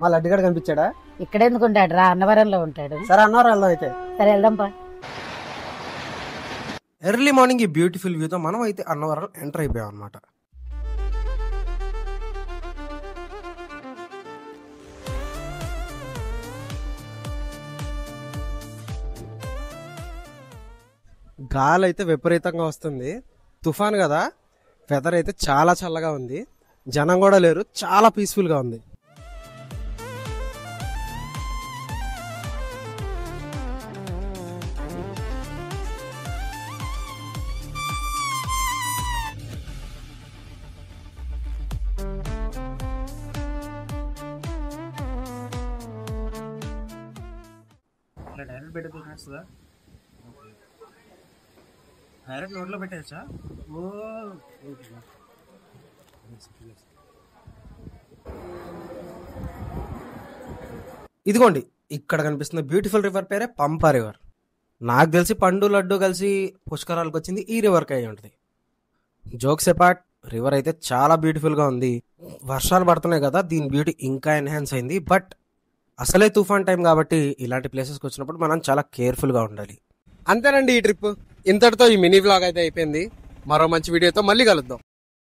మా లడ్డుగాడు కనిపించాడా? ఇక్కడ ఎందుకు ఉంటాడు రా, అన్నవరంలో ఉంటాడు. సరే అన్నవరం వెళ్దాం అయితే. సరే వెళ్దాంపా. ఎర్లీ మార్నింగ్ ఈ బ్యూటిఫుల్ వ్యూతో మనం అయితే అన్నవరం ఎంటర్ అయిపోయాం అనమాట. గాలి అయితే విపరీతంగా వస్తుంది, తుఫాన్ కదా. వెదర్ అయితే చాలా చల్లగా ఉంది, జనం కూడా లేరు, చాలా పీస్ఫుల్గా ఉంది. డైరెక్ట్ పెట్టేస్తుందా? డైరెక్ట్ నోట్లో పెట్టేచ్చా? ఇదిగోండి, ఇక్కడ కనిపిస్తున్న బ్యూటిఫుల్ రివర్ పేరే పంపా రివర్. నాకు తెలిసి పండు లడ్డు కలిసి పుష్కరాలకు వచ్చింది ఈ రివర్కి అయి ఉంటుంది. జోక్స్ అపార్ట్, రివర్ అయితే చాలా బ్యూటిఫుల్గా ఉంది. వర్షాలు పడుతున్నాయి కదా, దీని బ్యూటీ ఇంకా ఎన్హాన్స్ అయింది. బట్ అసలే తుఫాన్ టైం కాబట్టి ఇలాంటి ప్లేసెస్కి వచ్చినప్పుడు మనం చాలా కేర్ఫుల్గా ఉండాలి. అంతేనండి ఈ ట్రిప్. ఇంతటితో ఈ మినీ వ్లాగ్ అయితే అయిపోయింది. మరో మంచి వీడియోతో మళ్ళీ కలుద్దాం.